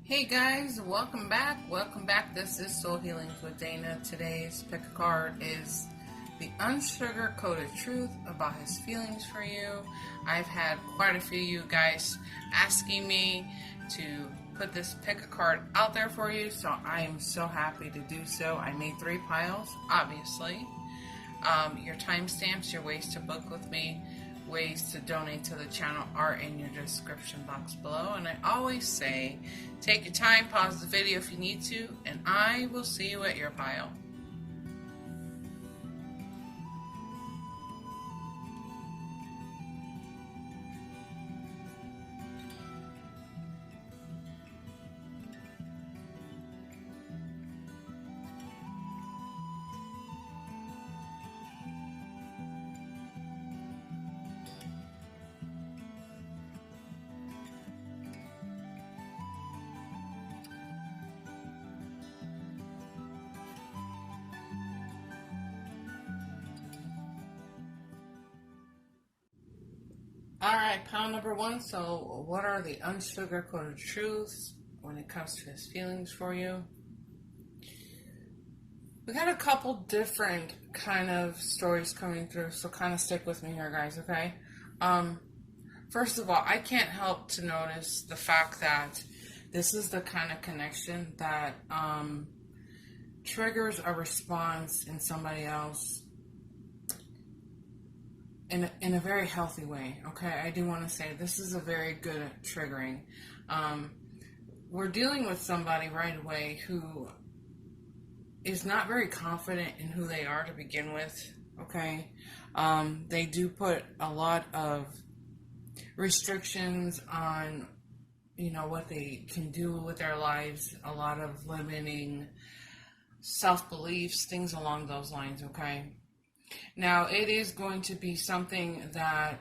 Hey guys, welcome back. Welcome back. This is Soul Healings with Dana. Today's pick a card is the unsugar-coated truth about his feelings for you. I've had quite a few of you guys asking me to put this pick a card out there for you, so I am so happy to do so. I made 3 piles, obviously. Your timestamps, your ways to book with me, ways to donate to the channel are in your description box below. And I always say, take your time, pause the video if you need to, and I will see you at your pile. Alright, pile number 1. So, what are the unsugar-coated truths when it comes to his feelings for you? We got a couple different kind of stories coming through, so kind of stick with me here, guys, okay? First of all, I can't help to notice the fact that this is the kind of connection that triggers a response in somebody else in a very healthy way, okay? I do want to say this is a very good at triggering. We're dealing with somebody right away who is not very confident in who they are to begin with, okay? They do put a lot of restrictions on, what they can do with their lives, a lot of limiting self-beliefs, things along those lines, okay? Now, it is going to be something that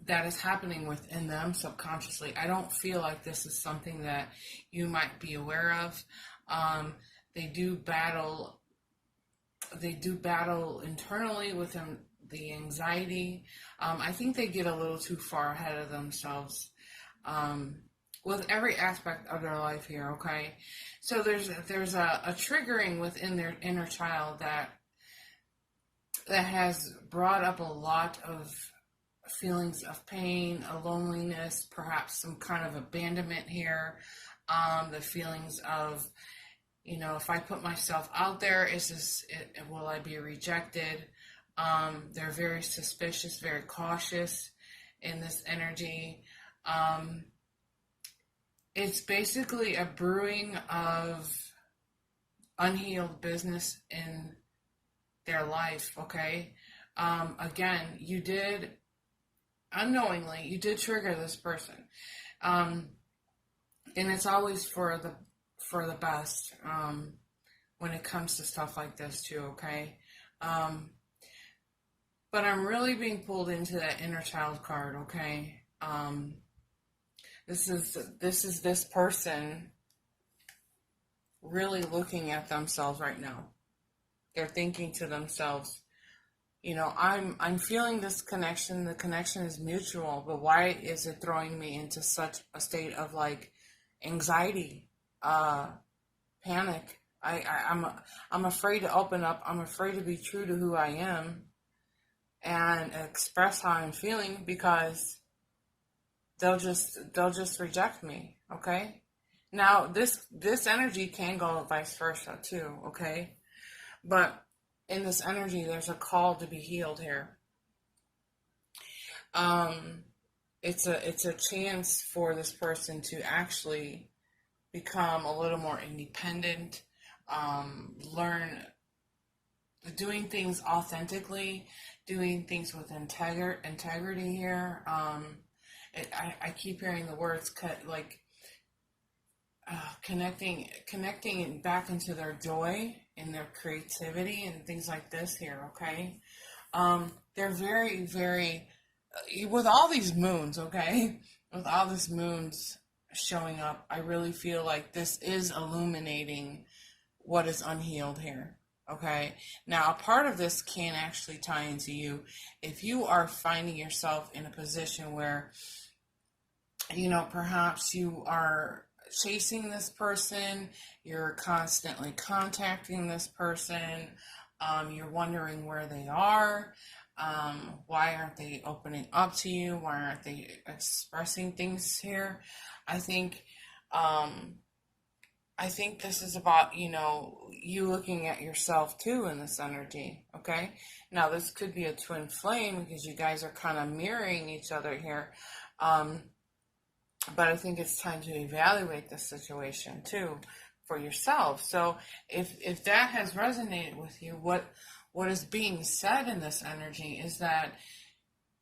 is happening within them subconsciously. I don't feel like this is something that you might be aware of. They do battle internally within the anxiety. I think they get a little too far ahead of themselves with every aspect of their life here, okay? So there's a triggering within their inner child that has brought up a lot of feelings of pain, a loneliness, perhaps some kind of abandonment here. The feelings of, if I put myself out there, will I be rejected? They're very suspicious, very cautious in this energy. It's basically a brewing of unhealed business in their life, okay? Again, unknowingly, you did trigger this person. And it's always for the best when it comes to stuff like this too, okay? But I'm really being pulled into that inner child card, okay? This is this person really looking at themselves right now. They're thinking to themselves, I'm feeling this connection. The connection is mutual, but why is it throwing me into such a state of like anxiety, panic? I'm afraid to open up. I'm afraid to be true to who I am and express how I'm feeling because they'll just reject me. Okay. Now this energy can go vice versa too. Okay. But in this energy, there's a call to be healed here. It's a chance for this person to actually become a little more independent, learn doing things authentically, doing things with integrity here. I keep hearing the words connecting back into their joy and their creativity and things like this here, okay? They're very, very, with all these moons, okay? With all these moons showing up, I really feel like this is illuminating what is unhealed here, okay? Now, a part of this can actually tie into you. If you are finding yourself in a position where, perhaps you are chasing this person, you're constantly contacting this person, you're wondering where they are, why aren't they opening up to you, why aren't they expressing things here. I think this is about, you looking at yourself too in this energy, okay? Now, this could be a twin flame because you guys are kind of mirroring each other here. But I think it's time to evaluate the situation too for yourself. So if that has resonated with you, what is being said in this energy is that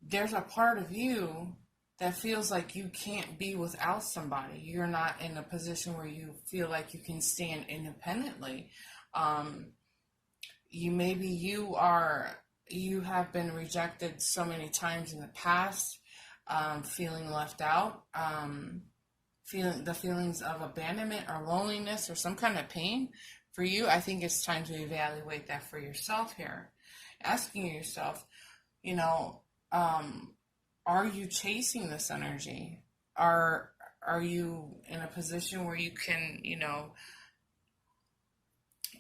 there's a part of you that feels like you can't be without somebody. You're not in a position where you feel like you can stand independently. You have been rejected so many times in the past, feeling left out, feeling the feelings of abandonment or loneliness or some kind of pain. For you, I think it's time to evaluate that for yourself here. Asking yourself, are you chasing this energy? Are you in a position where you can,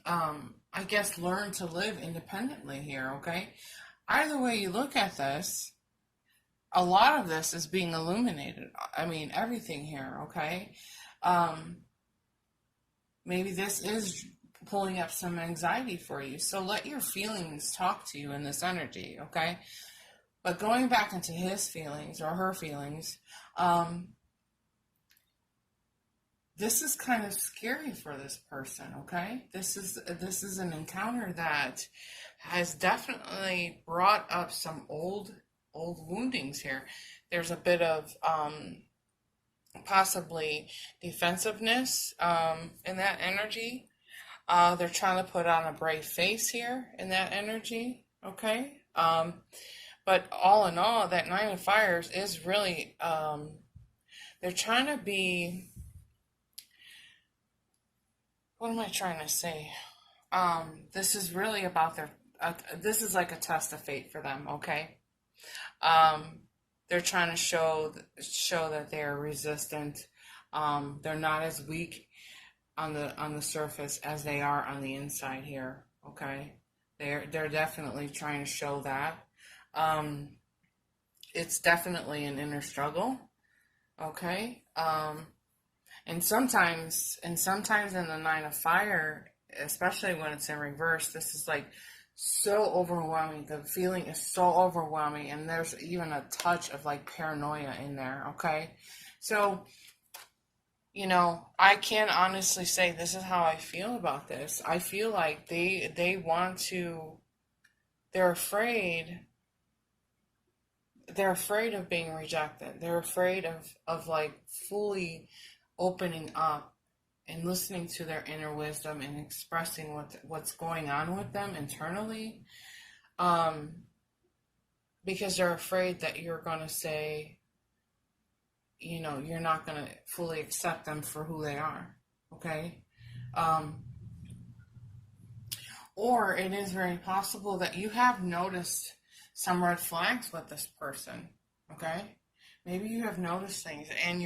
I guess, learn to live independently here, okay? Either way you look at this, a lot of this is being illuminated. I mean, everything here, okay? Maybe this is pulling up some anxiety for you. So let your feelings talk to you in this energy, okay? But going back into his feelings or her feelings, this is kind of scary for this person, okay? This is an encounter that has definitely brought up some old woundings here. There's a bit of possibly defensiveness in that energy. They're trying to put on a brave face here in that energy, okay? But all in all, that Nine of Fires is really, they're trying to be, what am I trying to say? This is really about this is like a test of fate for them, okay? They're trying to show that they're resistant. They're not as weak on the surface as they are on the inside here, okay? They're definitely trying to show that. It's definitely an inner struggle, okay? And sometimes in the Nine of Fire, especially when it's in reverse, this is like so overwhelming. The feeling is so overwhelming, and there's even a touch of like paranoia in there, okay? So, I can honestly say this is how I feel about this. I feel like they're afraid. They're afraid of being rejected. They're afraid of like fully opening up and listening to their inner wisdom and expressing what's going on with them internally, because they're afraid that you're going to say, you're not going to fully accept them for who they are, okay? Or it is very possible that you have noticed some red flags with this person, okay? Maybe you have noticed things, and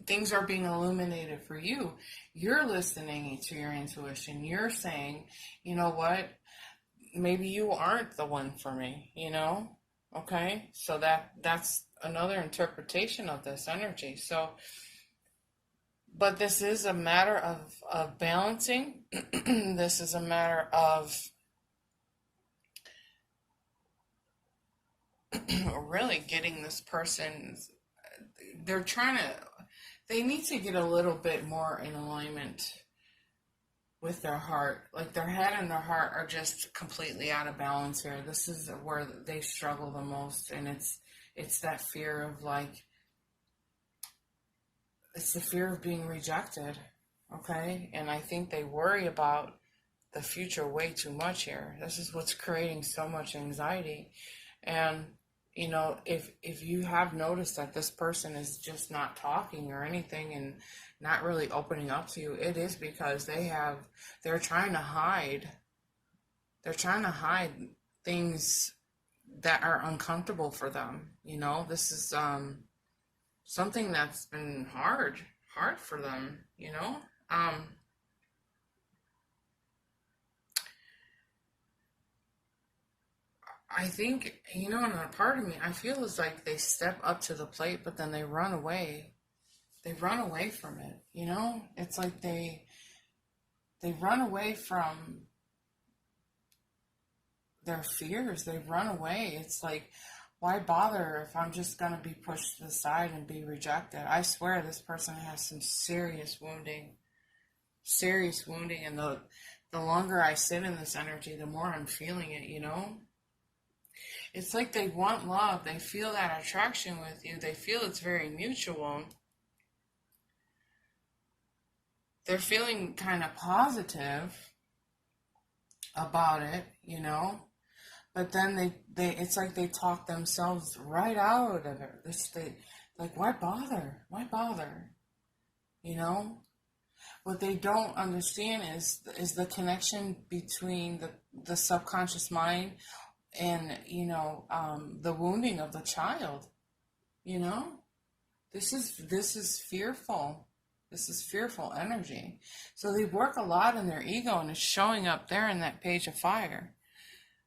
things are being illuminated for you. You're listening to your intuition. You're saying, you know what? Maybe you aren't the one for me, Okay? So that's another interpretation of this energy. So, but this is a matter of balancing. This is a matter of really getting this person, they need to get a little bit more in alignment with their heart. Like their head and their heart are just completely out of balance here. This is where they struggle the most, and it's that fear of it's the fear of being rejected, okay? And I think they worry about the future way too much here. This is what's creating so much anxiety. And if you have noticed that this person is just not talking or anything and not really opening up to you, it is because they're trying to hide. They're trying to hide things that are uncomfortable for them. This is something that's been hard for them, you know? I think, and a part of me, I feel is like they step up to the plate, but then they run away. They run away from it, you know? It's like they run away from their fears. They run away. It's like, why bother if I'm just going to be pushed to the side and be rejected? I swear this person has some serious wounding, and the longer I sit in this energy, the more I'm feeling it, you know? It's like they want love. They feel that attraction with you. They feel it's very mutual. They're feeling kind of positive about it, you know? But then they it's like they talk themselves right out of it. Like, why bother? Why bother? You know? What they don't understand is the connection between the subconscious mind and, the wounding of the child. You know? This is fearful. This is fearful energy. So they work a lot in their ego, and it's showing up there in that page of fire.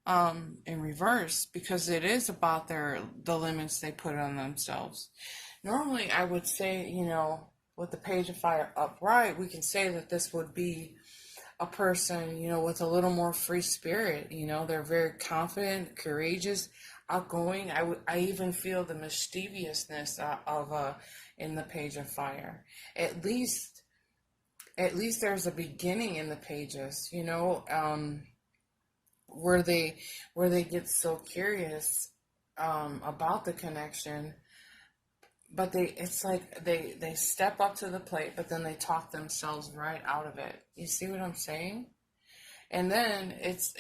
In reverse, because it is about the limits they put on themselves. Normally, I would say, with the page of fire upright, we can say that this would be a person, with a little more free spirit. They're very confident, courageous, outgoing. I even feel the mischievousness of in the page of fire. At least there's a beginning in the pages, where they get so curious about the connection, but it's like they step up to the plate, but then they talk themselves right out of it. You see what I'm saying? And then it's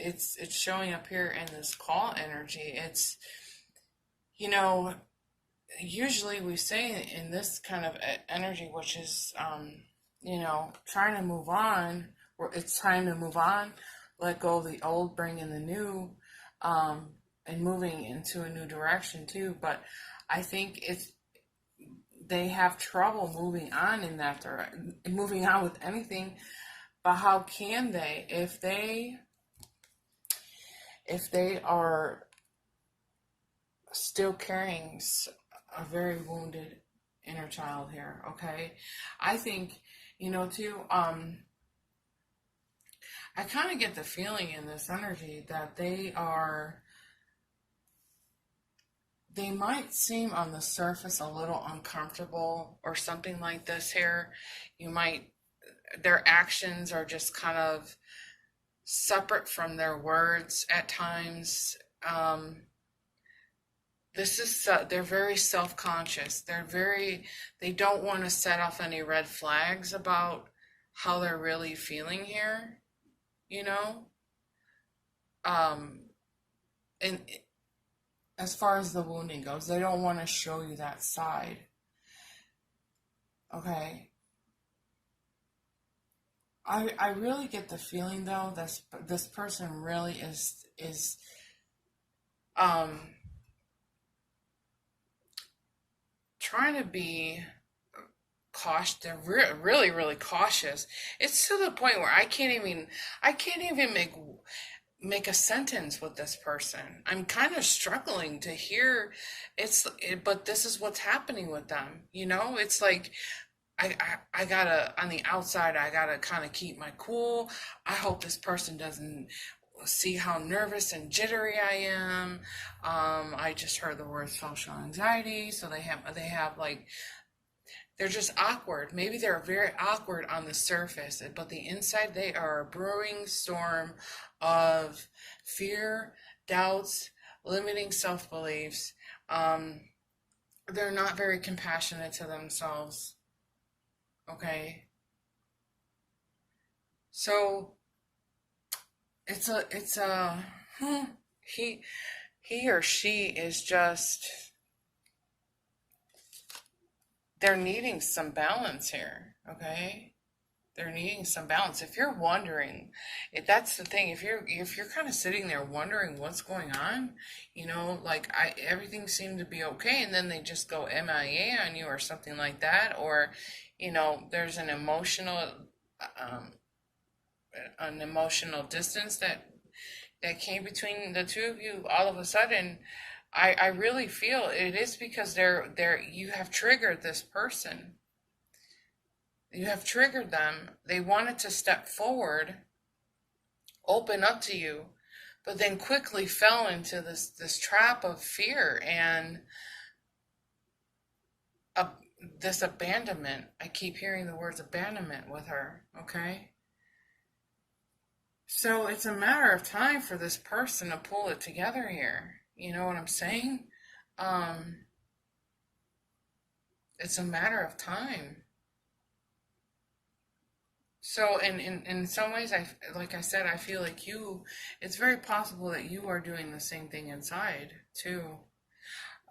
showing up here in this call energy. It's, usually we say in this kind of energy, which is trying to move on, or it's time to move on, let go of the old, bring in the new, and moving into a new direction too. But I think they have trouble moving on in that direction, moving on with anything. But how can they if they are still carrying a very wounded inner child here? Okay, I think too. I kind of get the feeling in this energy that they might seem on the surface a little uncomfortable or something like this here. Their actions are just kind of separate from their words at times. They're very self-conscious. They don't want to set off any red flags about how they're really feeling here. And as far as the wounding goes, they don't want to show you that side. Okay. I really get the feeling though that this person really is trying to be cautious. They're really, really cautious. It's to the point where I can't even make a sentence with this person. I'm kind of struggling to hear but this is what's happening with them. It's like I gotta, on the outside, I gotta kind of keep my cool. I hope this person doesn't see how nervous and jittery I am. I just heard the word social anxiety, so they have like, they're just awkward. Maybe they're very awkward on the surface, but the inside they are a brewing storm of fear, doubts, limiting self-beliefs. They're not very compassionate to themselves. Okay. So he or she is just, they're needing some balance here. Okay. They're needing some balance. If you're wondering, if that's the thing, if you're kind of sitting there wondering what's going on, like everything seemed to be okay, and then they just go MIA on you or something like that, or there's um, an emotional distance that came between the two of you all of a sudden. I really feel it is because you have triggered this person. You have triggered them. They wanted to step forward, open up to you, but then quickly fell into this trap of fear and uh, this abandonment. I keep hearing the words abandonment with her, okay? So it's a matter of time for this person to pull it together here. You know what I'm saying? It's a matter of time. So in some ways, like I said, I feel like it's very possible that you are doing the same thing inside too.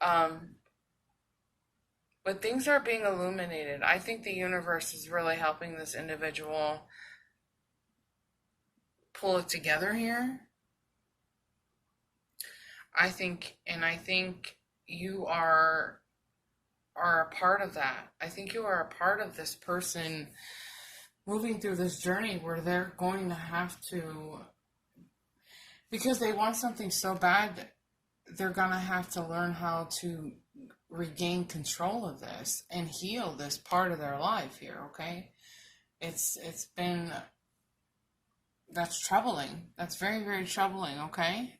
But things are being illuminated. I think the universe is really helping this individual pull it together here. I think you are a part of that. I think you are a part of this person moving through this journey where they're going to have to, because they want something so bad, they're going to have to learn how to regain control of this and heal this part of their life here, okay? That's troubling. That's very, very troubling, okay?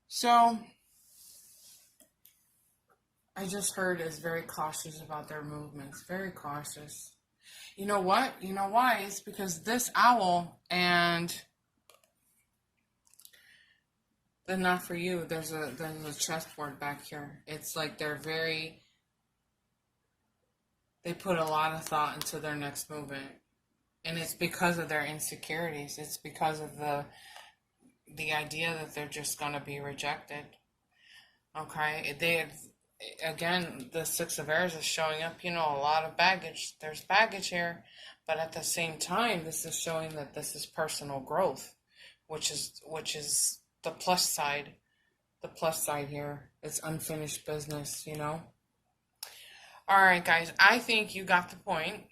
So, I just heard is very cautious about their movements. Very cautious. You know what? You know why? It's because this owl and the not for you. There's a chessboard back here. It's like they put a lot of thought into their next movement, and it's because of their insecurities. It's because of the idea that they're just gonna be rejected. Okay, again, the Six of Airs is showing up, a lot of baggage. There's baggage here, but at the same time, this is showing that this is personal growth, which is the plus side. The plus side here is unfinished business, All right, guys, I think you got the point.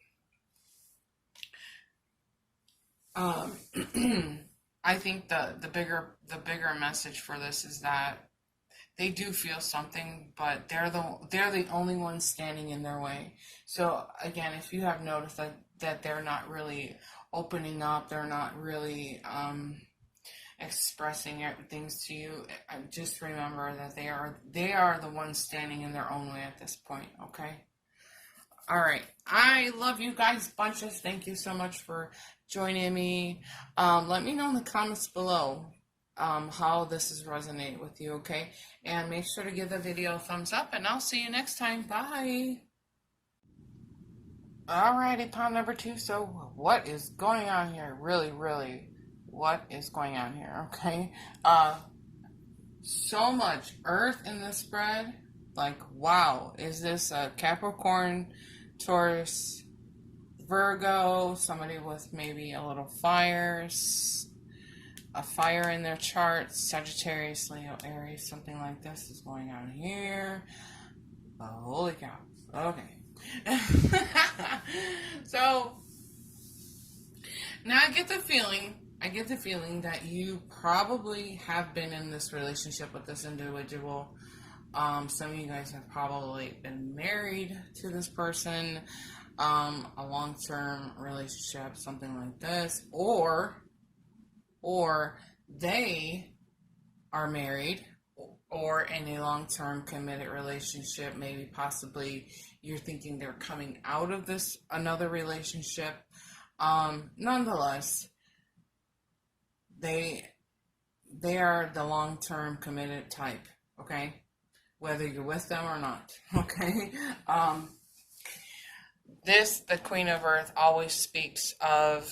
I think the bigger message for this is that they do feel something, but they're the only ones standing in their way. So again, if you have noticed that they're not really opening up, they're not really expressing things to you, just remember that they are the ones standing in their own way at this point. Okay. All right. I love you guys bunches. Thank you so much for joining me. Let me know in the comments below how this is resonating with you, okay? And make sure to give the video a thumbs up, and I'll see you next time. Bye. Alrighty, pond number 2. So what is going on here? Really, what is going on here, okay? So much earth in this spread. Like, wow. Is this a Capricorn, Taurus, Virgo, somebody with maybe a little a fire in their chart, Sagittarius, Leo, Aries, something like this is going on here. Holy cow. Okay. So, now I get the feeling that you probably have been in this relationship with this individual. Some of you guys have probably been married to this person, a long-term relationship, something like this, or they are married or in a long-term committed relationship. Maybe possibly you're thinking they're coming out of this another relationship. Nonetheless, they are the long-term committed type, okay? Whether you're with them or not, okay? The Queen of Earth always speaks of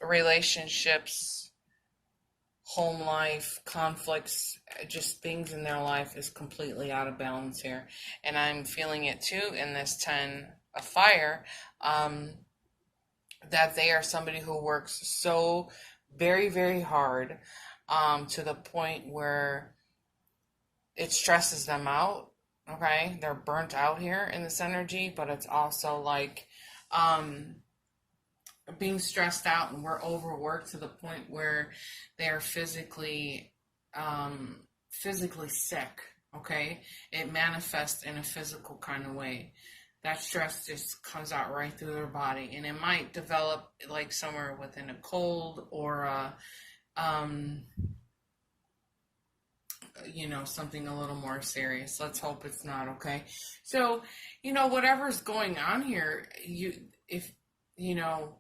relationships, home life, conflicts, just things in their life is completely out of balance here. And I'm feeling it too in this 10 of fire. that they are somebody who works so very, very hard, to the point where it stresses them out. Okay, they're burnt out here in this energy, but it's also like, um, being stressed out, and we're overworked to the point where they're physically sick. Okay, it manifests in a physical kind of way. That stress just comes out right through their body, and it might develop like somewhere within a cold or um, something a little more serious. Let's hope it's not. Okay, so whatever's going on here, if you know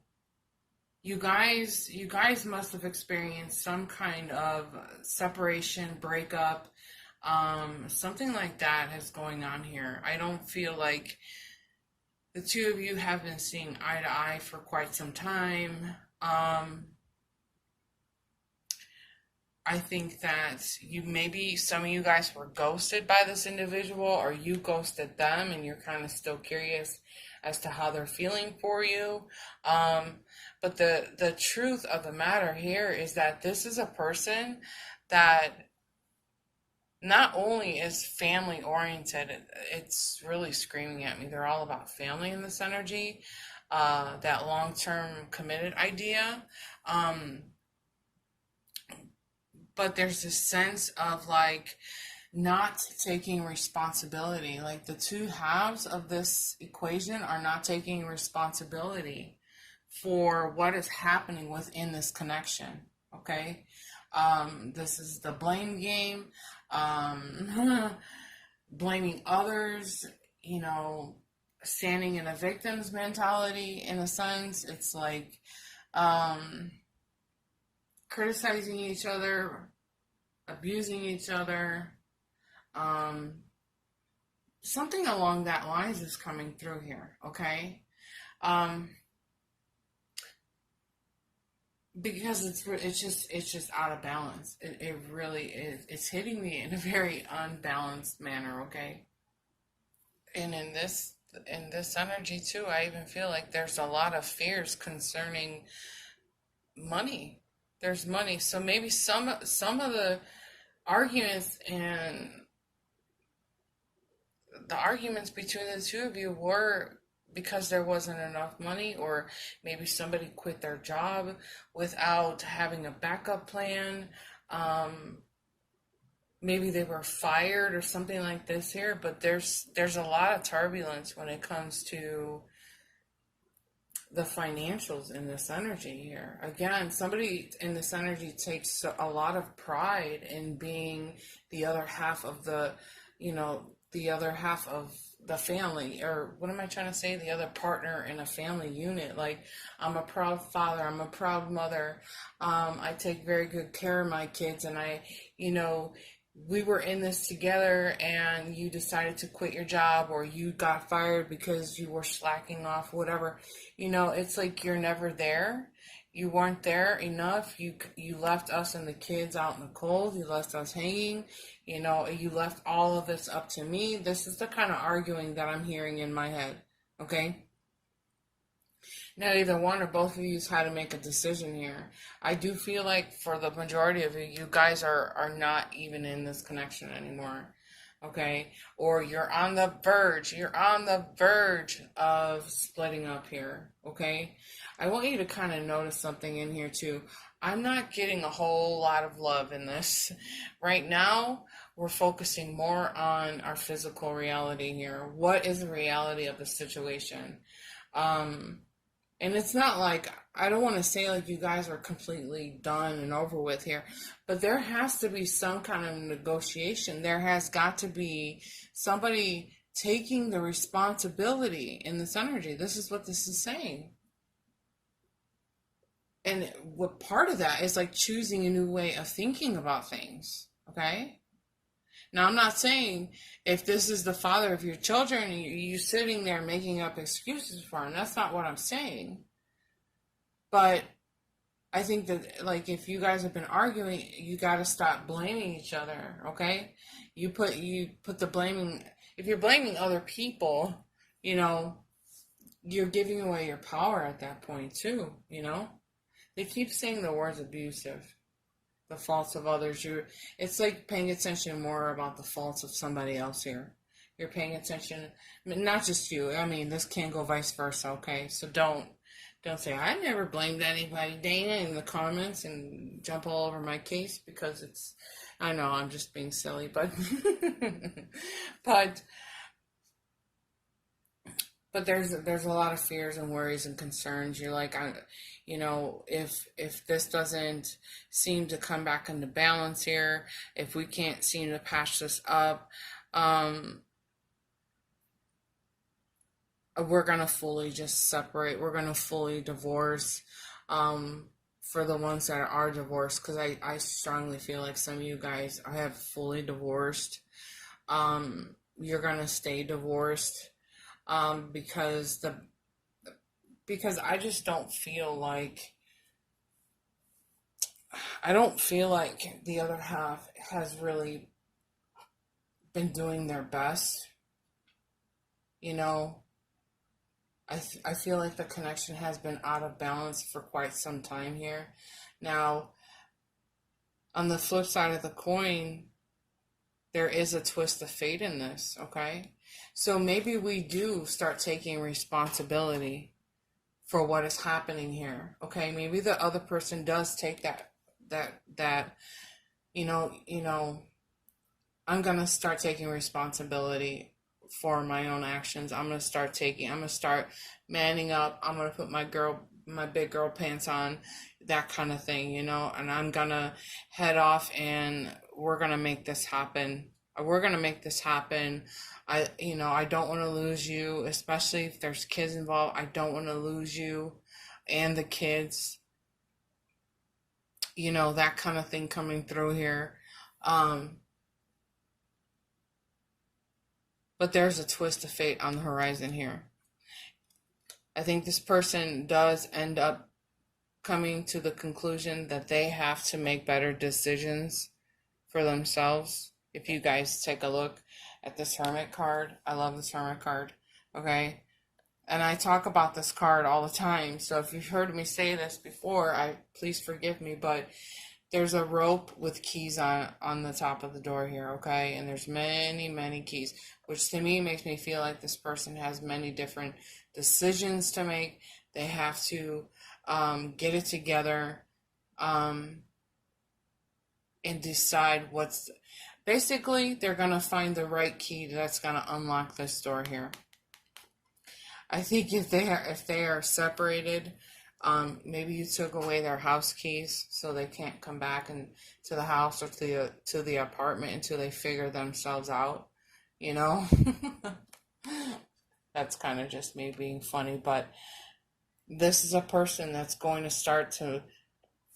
you guys must have experienced some kind of separation, breakup, something like that is going on here. I don't feel like the two of you have been seeing eye to eye for quite some time. I think that some of you guys were ghosted by this individual, or you ghosted them, and you're kind of still curious as to how they're feeling for you. But the truth of the matter here is that this is a person that not only is family oriented, it's really screaming at me. They're all about family in this energy, that long-term committed idea. But there's this sense of like not taking responsibility. Like the two halves of this equation are not taking responsibility for what is happening within this connection. Okay? This is the blame game, blaming others, standing in a victim's mentality in a sense. It's like criticizing each other, abusing each other. Something along that lines is coming through here, okay? Because it's just out of balance. It really is. It's hitting me in a very unbalanced manner, okay? And in this energy too, I even feel like there's a lot of fears concerning money. There's money, so maybe some of the arguments between the two of you were because there wasn't enough money, or maybe somebody quit their job without having a backup plan. Maybe they were fired or something like this here, but there's a lot of turbulence when it comes to the financials in this energy here. Again, somebody in this energy takes a lot of pride in being the other half of the family, or what am I trying to say? The other partner in a family unit. Like, I'm a proud father, I'm a proud mother, I take very good care of my kids, and we were in this together, and you decided to quit your job, or you got fired because you were slacking off, whatever. It's like you're never there. You weren't there enough. You left us and the kids out in the cold. You left us hanging. You left all of this up to me. This is the kind of arguing that I'm hearing in my head. Okay? Now, either one or both of you had to make a decision here. I do feel like for the majority of you, you guys are not even in this connection anymore. Okay? Or you're on the verge of splitting up here. Okay? I want you to kind of notice something in here too. I'm not getting a whole lot of love in this. Right now, we're focusing more on our physical reality here. What is the reality of the situation? And it's not like, I don't want to say like you guys are completely done and over with here, but there has to be some kind of negotiation. There has got to be somebody taking the responsibility in this energy. This is what this is saying. And what part of that is like choosing a new way of thinking about things, okay? Now, I'm not saying if this is the father of your children and you're sitting there making up excuses for him. That's not what I'm saying. But I think that, like, if you guys have been arguing, you got to stop blaming each other, okay? You put the blaming, if you're blaming other people, you're giving away your power at that point too, you know? They keep saying the words abusive, the faults of others. It's like paying attention more about the faults of somebody else here. You're paying attention, not just you. I mean, this can go vice versa, okay? So don't say, I never blamed anybody, Dana, in the comments and jump all over my case, because I know I'm just being silly, but, but there's a lot of fears and worries and concerns. You're like, if this doesn't seem to come back into balance here, if we can't seem to patch this up, we're gonna fully just separate. We're gonna fully divorce. For the ones that are divorced, because I strongly feel like some of you guys have fully divorced. You're gonna stay divorced. Because I just don't feel like the other half has really been doing their best. You know, I feel like the connection has been out of balance for quite some time here. Now, on the flip side of the coin, there is a twist of fate in this, okay? So maybe we do start taking responsibility for what is happening here, okay? Maybe the other person does take that, I'm going to start taking responsibility for my own actions. I'm going to start manning up. I'm going to put my big girl pants on, that kind of thing, and I'm going to head off and we're going to make this happen. We're going to make this happen. I don't want to lose you, especially if there's kids involved. I don't want to lose you and the kids, that kind of thing coming through here. But there's a twist of fate on the horizon here. I think this person does end up coming to the conclusion that they have to make better decisions for themselves. If you guys take a look at this Hermit card, I love this Hermit card, okay? And I talk about this card all the time, so if you've heard me say this before, please forgive me, but there's a rope with keys on the top of the door here, okay? And there's many, many keys, which to me makes me feel like this person has many different decisions to make. They have to get it together and decide basically, they're going to find the right key that's going to unlock this door here. I think if they are separated, maybe you took away their house keys so they can't come back to the house or to the apartment until they figure themselves out, That's kind of just me being funny, but this is a person that's going to start to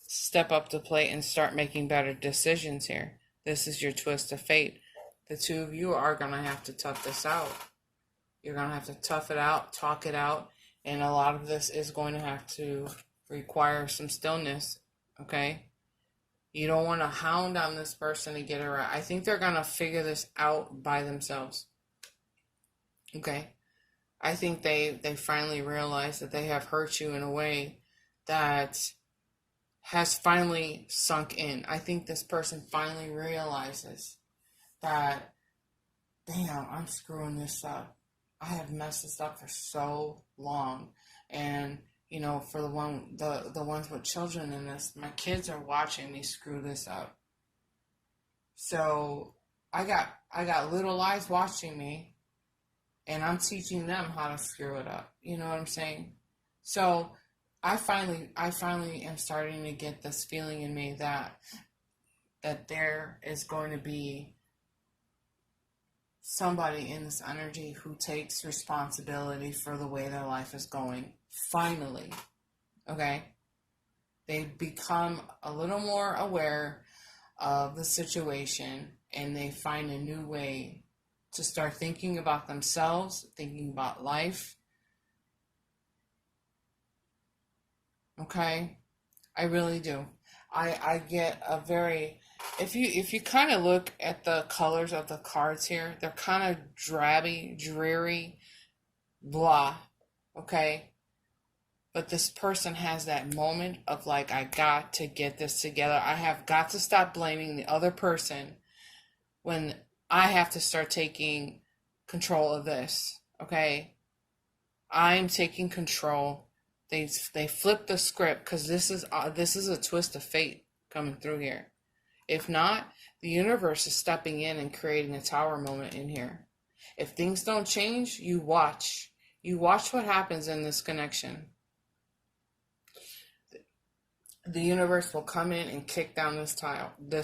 step up to the plate and start making better decisions here. This is your twist of fate. The two of you are going to have to tough this out. You're going to have to tough it out, talk it out, and a lot of this is going to have to require some stillness, okay? You don't want to hound on this person to get it right. I think they're going to figure this out by themselves, okay? I think they finally realize that they have hurt you in a way that has finally sunk in. I think this person finally realizes that, damn, I'm screwing this up. I have messed this up for so long. And, for the ones with children in this, my kids are watching me screw this up. So I got little eyes watching me, and I'm teaching them how to screw it up. You know what I'm saying? So I finally am starting to get this feeling in me that there is going to be somebody in this energy who takes responsibility for the way their life is going. Finally. Okay? They become a little more aware of the situation, and they find a new way to start thinking about themselves, thinking about life. Okay? I really do. I get a very... If you kind of look at the colors of the cards here, they're kind of drabby, dreary, blah. okay? But this person has that moment of like, I got to get this together. I have got to stop blaming the other person when I have to start taking control of this, okay? I'm taking control. They flip the script because this is a twist of fate coming through here. If not, the universe is stepping in and creating a tower moment in here. If things don't change, you watch. You watch what happens in this connection. The universe will come in and kick down this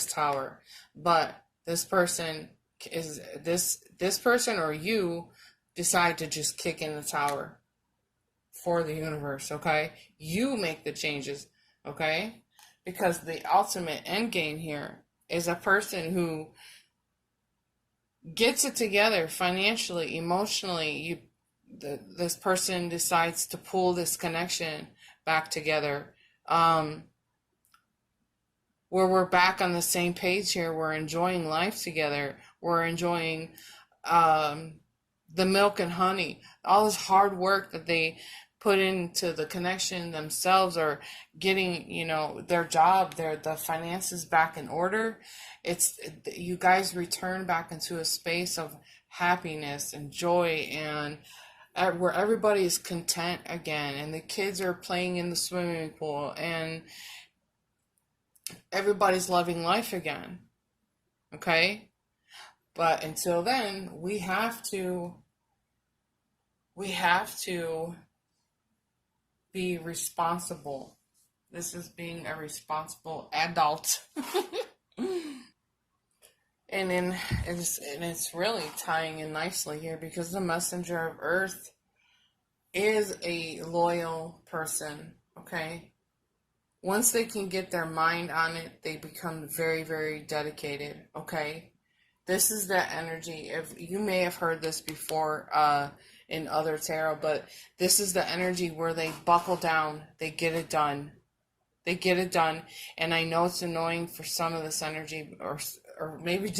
tower. But this person or you decide to just kick in the tower for the universe, okay? You make the changes, okay? Because the ultimate end game here is a person who gets it together financially, emotionally. This person decides to pull this connection back together, where we're back on the same page here. We're enjoying life together. We're enjoying the milk and honey, all this hard work that they put into the connection themselves, or getting, their job, the finances back in order. It's, you guys return back into a space of happiness and joy, and where everybody is content again, and the kids are playing in the swimming pool, and everybody's loving life again, okay? But until then, we have to be responsible. This is being a responsible adult. And it's really tying in nicely here, because the messenger of earth is a loyal person, okay? Once they can get their mind on it, they become very, very dedicated, okay? This is that energy. If you may have heard this before in other tarot, but this is the energy where they buckle down, they get it done. They get it done. And I know it's annoying for some of this energy, or maybe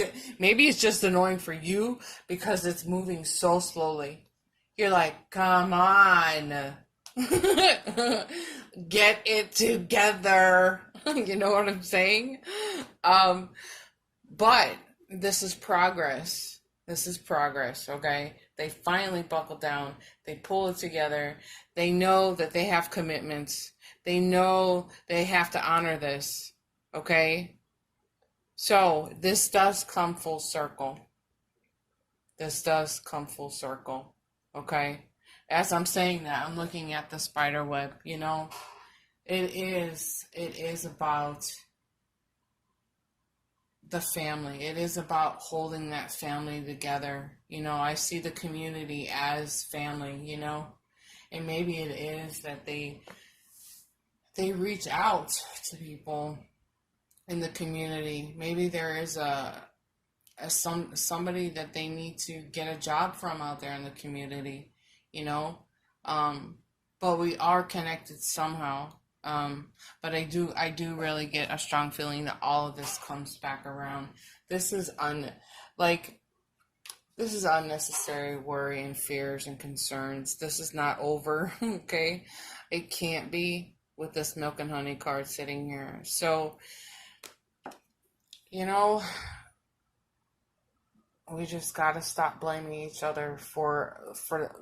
it's just annoying for you because it's moving so slowly. You're like, come on. Get it together. You know what I'm saying? But this is progress. This is progress, okay? They finally buckle down. They pull it together. They know that they have commitments. They know they have to honor this, okay? So this does come full circle. This does come full circle, okay? As I'm saying that, I'm looking at the spider web, It is about the family. It is about holding that family together. I see the community as family, and maybe it is that they reach out to people in the community. Maybe there is somebody that they need to get a job from out there in the community, but we are connected somehow. But I do really get a strong feeling that all of this comes back around. This is unnecessary worry and fears and concerns. This is not over, okay? It can't be with this milk and honey card sitting here. So, we just got to stop blaming each other for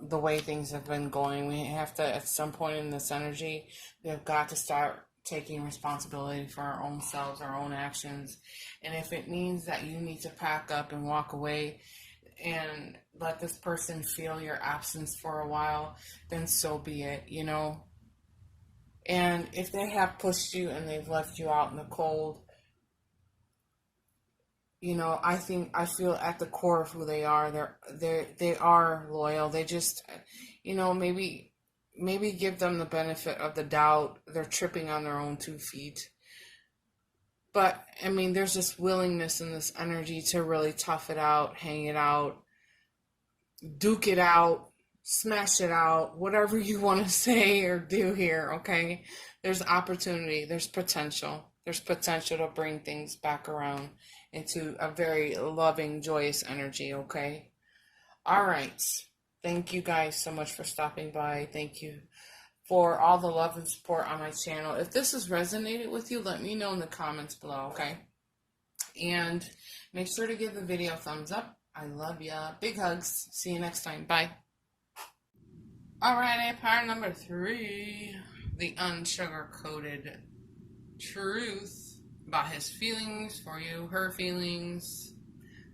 the way things have been going. We have to, at some point in this energy, we have got to start taking responsibility for our own selves, our own actions. And if it means that you need to pack up and walk away and let this person feel your absence for a while, then so be it, And if they have pushed you and they've left you out in the cold, I feel at the core of who they are, they are loyal. They just, maybe give them the benefit of the doubt. They're tripping on their own 2 feet. But, there's this willingness in this energy to really tough it out, hang it out, duke it out, smash it out, whatever you want to say or do here, okay? There's opportunity, there's potential. There's potential to bring things back around into a very loving, joyous energy, okay? All right. Thank you guys so much for stopping by. Thank you for all the love and support on my channel. If this has resonated with you, let me know in the comments below, okay? And make sure to give the video a thumbs up. I love ya. Big hugs. See you next time. Bye. Alright, part number 3. The unsugar-coated truth about his feelings for you, her feelings.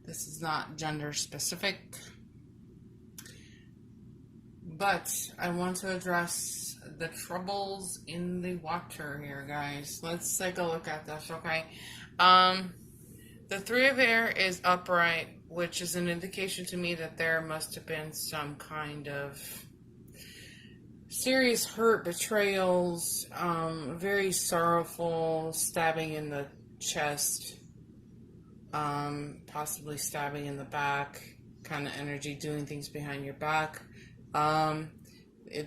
This is not gender specific. But I want to address the troubles in the water here, guys. Let's take a look at this, okay? The 3 of air is upright, which is an indication to me that there must have been some kind of serious hurt, betrayals, very sorrowful, stabbing in the chest, possibly stabbing in the back, kind of energy, doing things behind your back.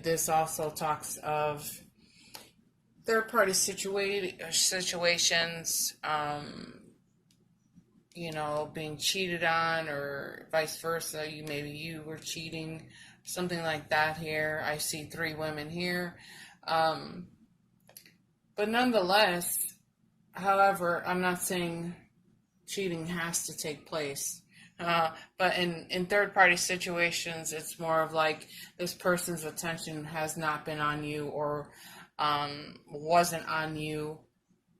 This also talks of third-party situations, you know, being cheated on, or vice versa. Maybe you were cheating, something like that here. I see 3 women here. But nonetheless, however, I'm not saying cheating has to take place. But in third-party situations, it's more of like this person's attention has not been on you, or wasn't on you.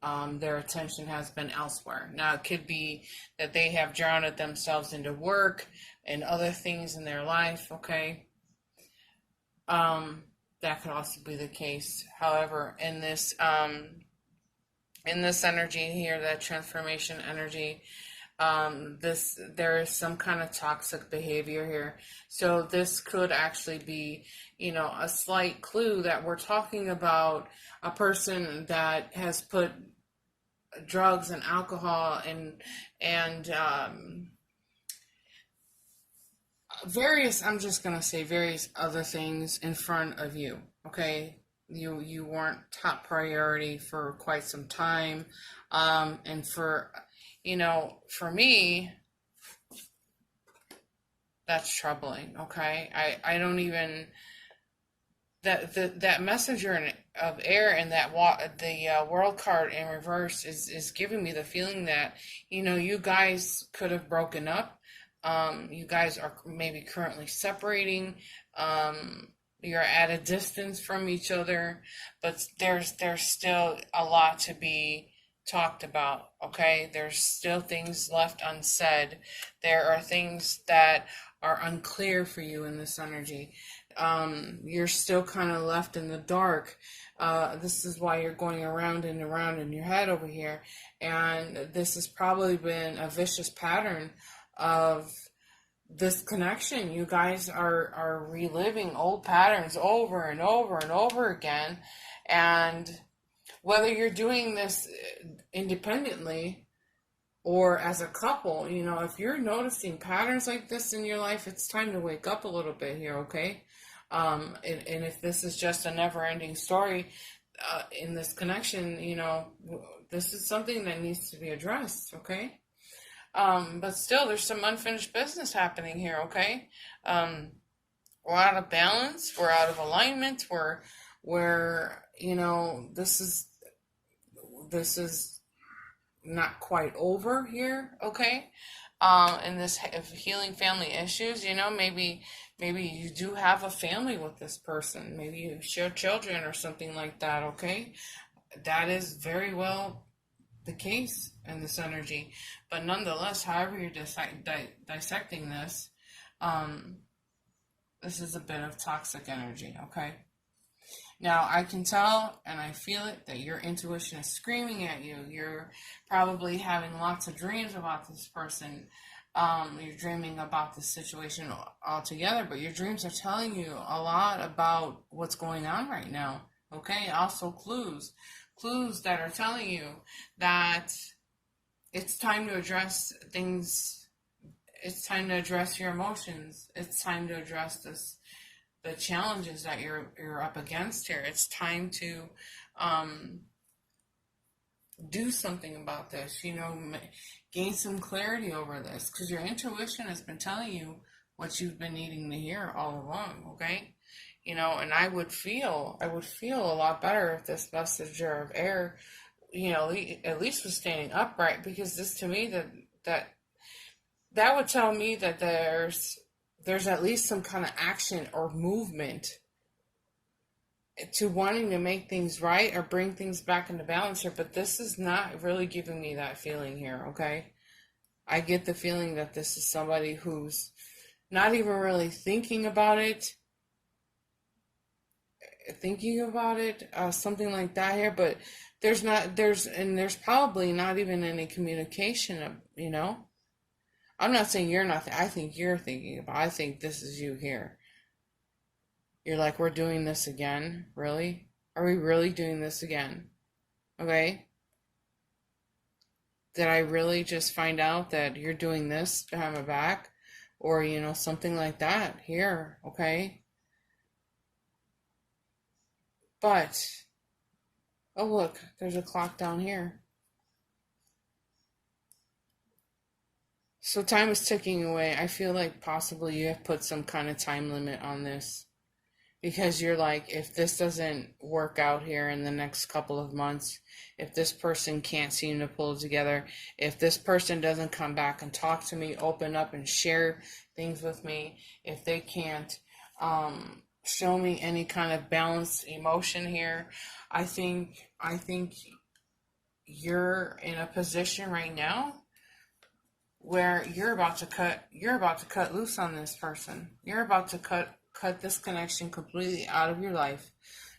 Their attention has been elsewhere. Now, it could be that they have drowned themselves into work and other things in their life, okay? That could also be the case. However, in this energy here, that transformation energy, there is some kind of toxic behavior here. So this could actually be, you know, a slight clue that we're talking about a person that has put drugs and alcohol and various, I'm just gonna say various other things in front of you, okay? You weren't top priority for quite some time, and for, you know, for me, that's troubling, okay? I don't even, that messenger of air and that the world card in reverse is giving me the feeling that, you know, you guys could have broken up. You guys are maybe currently separating. You're at a distance from each other, but there's still a lot to be talked about, okay? There's still things left unsaid. There are things that are unclear for you in this energy. You're still kind of left in the dark. This is why you're going around and around in your head over here. And this has probably been a vicious pattern of this connection. You guys are reliving old patterns over and over and over again. And whether you're doing this independently or as a couple, you know, if you're noticing patterns like this in your life, it's time to wake up a little bit here, okay? And if this is just a never-ending story in this connection, you know, this is something that needs to be addressed, okay? But still, there's some unfinished business happening here, okay? We're out of balance. We're out of alignment. We're you know, this is not quite over here, okay? And this healing family issues, you know, maybe you do have a family with this person. Maybe you share children or something like that, okay? That is very well the case in this energy. But nonetheless, however you're dissecting this, this is a bit of toxic energy, okay? Now, I can tell and I feel it that your intuition is screaming at you. You're probably having lots of dreams about this person. You're dreaming about this situation altogether, but your dreams are telling you a lot about what's going on right now. Okay? Also clues that are telling you that it's time to address things. It's time to address your emotions. It's time to address the challenges that you're up against here. It's time to do something about this, you know, gain some clarity over this, because your intuition has been telling you what you've been needing to hear all along, okay? And I would feel a lot better if this messenger of air, at least was standing upright, because this to me that would tell me that there's at least some kind of action or movement to wanting to make things right or bring things back into balance here. But this is not really giving me that feeling here, okay? I get the feeling that this is somebody who's not even really thinking about it, something like that here. But there's probably not even any communication of, I'm not saying you're not, I think you're thinking about, I think this is you here. You're like, we're doing this again? Really? Are we really doing this again? Okay? Did I really just find out that you're doing this behind my back? Or, something like that here, okay? But, oh look, there's a clock down here. So time is ticking away. I feel like possibly you have put some kind of time limit on this. Because you're like, if this doesn't work out here in the next couple of months, if this person can't seem to pull it together, if this person doesn't come back and talk to me, open up and share things with me, if they can't show me any kind of balanced emotion here, I think you're in a position right now where you're about to cut loose on this person. You're about to cut this connection completely out of your life,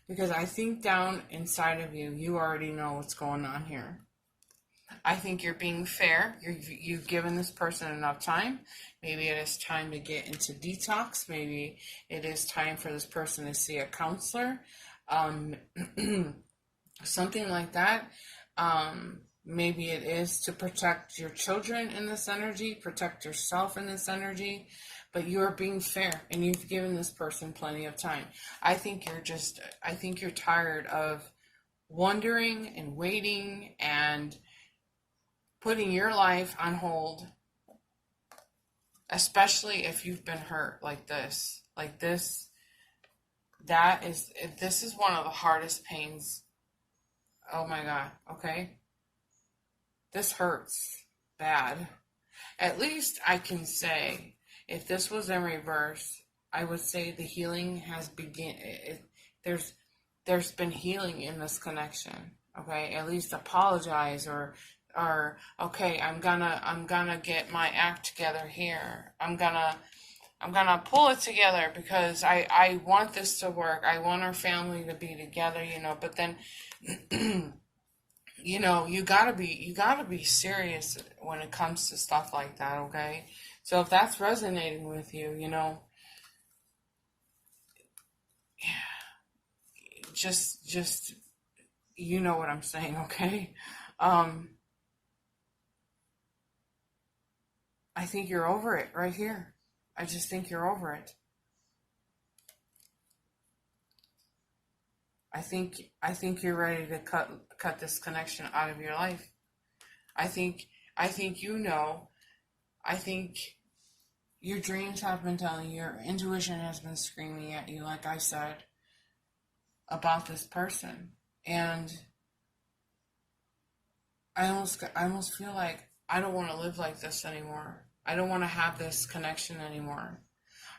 because I think down inside of you, you already know what's going on here. I think you're being fair. You've given this person enough time. Maybe it is time to get into detox. Maybe it is time for this person to see a counselor. Something like that. Maybe it is to protect your children in this energy, protect yourself in this energy. But you are being fair, and you've given this person plenty of time. I think you're tired of wondering and waiting and putting your life on hold, especially if you've been hurt like this. This is one of the hardest pains. Oh my God, okay? This hurts bad. At least I can say, if this was in reverse, I would say the healing has there's been healing in this connection. Okay, at least apologize or okay, I'm gonna get my act together here. I'm gonna pull it together because I want this to work. I want our family to be together, but then you gotta be serious when it comes to stuff like that, okay? So if that's resonating with you, just you know what I'm saying, okay? I think you're over it right here. I just think you're over it. I think you're ready to cut this connection out of your life. I think I think your dreams have been telling you, your intuition has been screaming at you, like I said, about this person. And I almost feel like I don't want to live like this anymore. I don't want to have this connection anymore.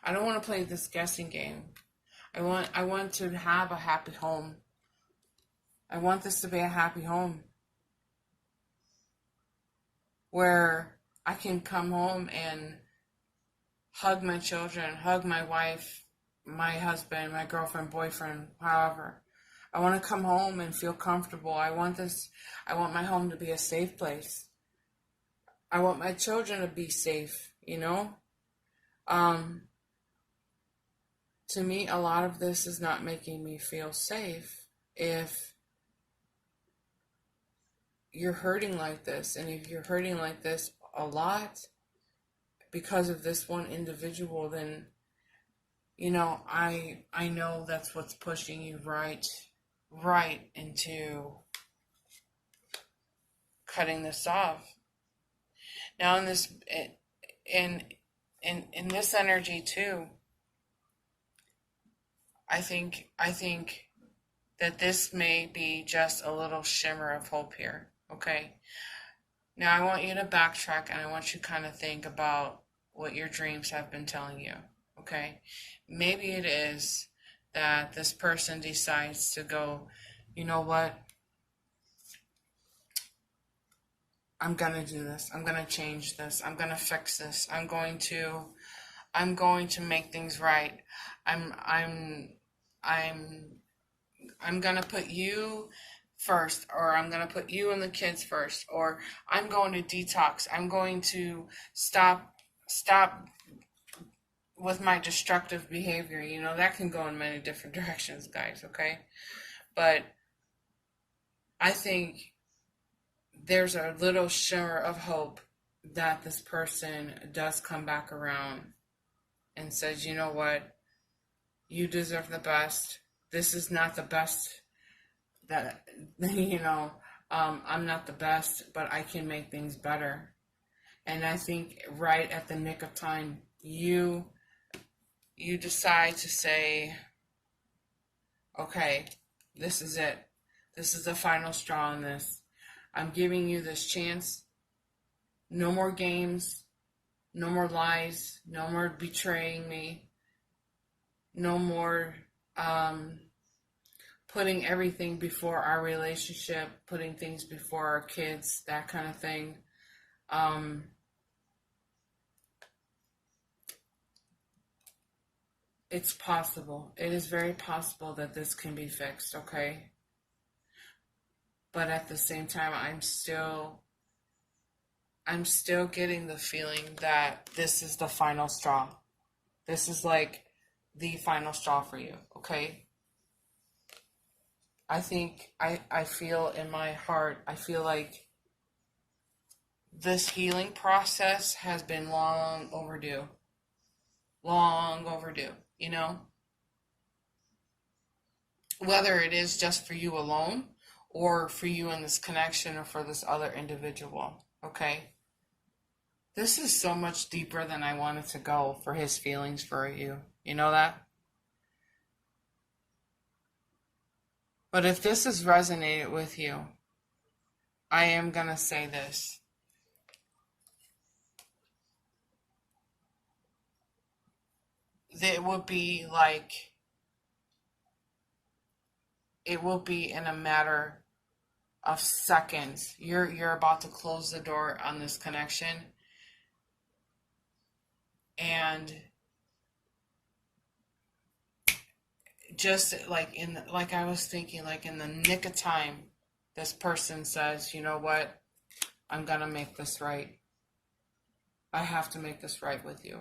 I don't want to play this guessing game. I want to have a happy home. I want this to be a happy home where I can come home and hug my children, hug my wife, my husband, my girlfriend, boyfriend, however. I want to come home and feel comfortable. I want my home to be a safe place. I want my children to be safe, To me, a lot of this is not making me feel safe if you're hurting like this. And if you're hurting like this a lot because of this one individual, then, I know that's what's pushing you right into cutting this off. Now, in in this energy too, I think that this may be just a little shimmer of hope here. Okay. Now I want you to backtrack and I want you to kind of think about what your dreams have been telling you. Okay. Maybe it is that this person decides to go, you know what? I'm gonna do this. I'm gonna change this. I'm gonna fix this. I'm going to make things right. I'm gonna put you first, or I'm gonna put you and the kids first, or I'm going to detox. I'm going to stop with my destructive behavior. You know, that can go in many different directions, guys, okay? But I think there's a little shimmer of hope that this person does come back around and says, you know what, you deserve the best. This is not the best that, I'm not the best, but I can make things better. And I think right at the nick of time, you decide to say, okay, this is it. This is the final straw on this. I'm giving you this chance. No more games. No more lies. No more betraying me. No more putting everything before our relationship, putting things before our kids, that kind of thing. It's possible. It is very possible that this can be fixed, okay? But at the same time, I'm still getting the feeling that this is the final straw. This is like the final straw for you, okay? I think I feel in my heart, I feel like this healing process has been long overdue. Long overdue, you know? Whether it is just for you alone, or for you in this connection, or for this other individual, okay? This is so much deeper than I wanted to go for his feelings for you. You know that? But if this has resonated with you, I am going to say this. It will be in a matter of seconds. You're about to close the door on this connection, and just like I was thinking, like in the nick of time, this person says, you know what, I'm gonna make this right. I have to make this right with you.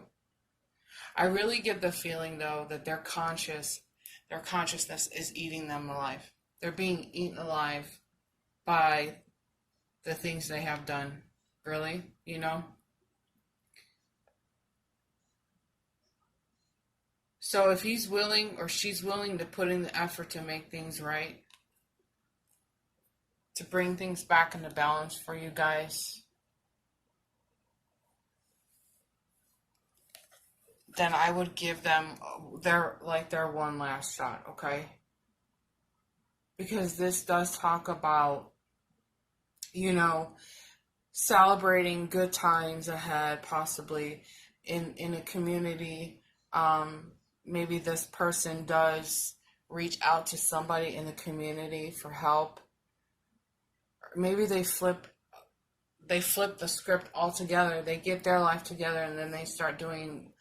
I really get the feeling though that their consciousness is eating them alive. They're being eaten alive by the things they have done. Really, you know? So if he's willing or she's willing to put in the effort to make things right, to bring things back into balance for you guys, then I would give them their one last shot, okay? Because this does talk about, celebrating good times ahead, possibly in a community. Maybe this person does reach out to somebody in the community for help. Maybe they flip the script altogether. They get their life together and then they start doing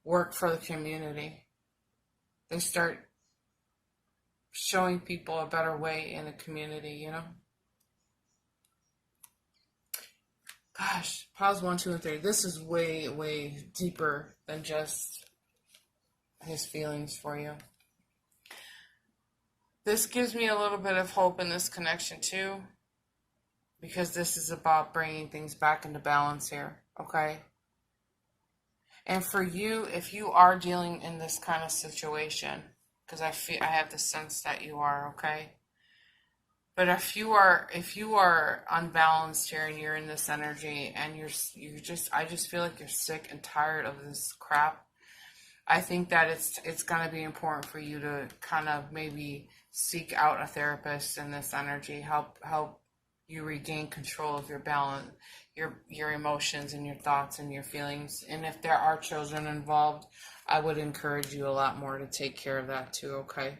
work for the community. They start showing people a better way in the community, you know? Gosh, pause 1, 2, and 3. This is way, way deeper than just his feelings for you. This gives me a little bit of hope in this connection too, because this is about bringing things back into balance here, okay? And for you, if you are dealing in this kind of situation, because I have the sense that you are, okay? But if you are unbalanced here and you're in this energy and I just feel like you're sick and tired of this crap. I think that it's going to be important for you to kind of maybe seek out a therapist in this energy, help you regain control of your balance, your emotions and your thoughts and your feelings. And if there are children involved, I would encourage you a lot more to take care of that too, okay?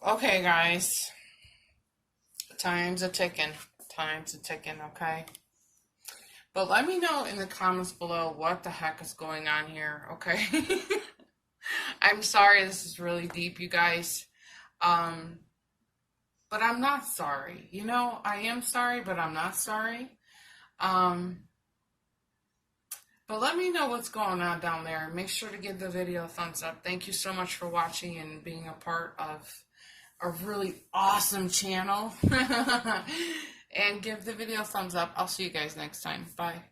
Okay, guys. Time's a ticking, okay? But let me know in the comments below what the heck is going on here, okay? I'm sorry this is really deep, you guys. But I'm not sorry. You know, I am sorry, but I'm not sorry. But let me know what's going on down there. Make sure to give the video a thumbs up. Thank you so much for watching and being a part of a really awesome channel. And give the video a thumbs up. I'll see you guys next time. Bye.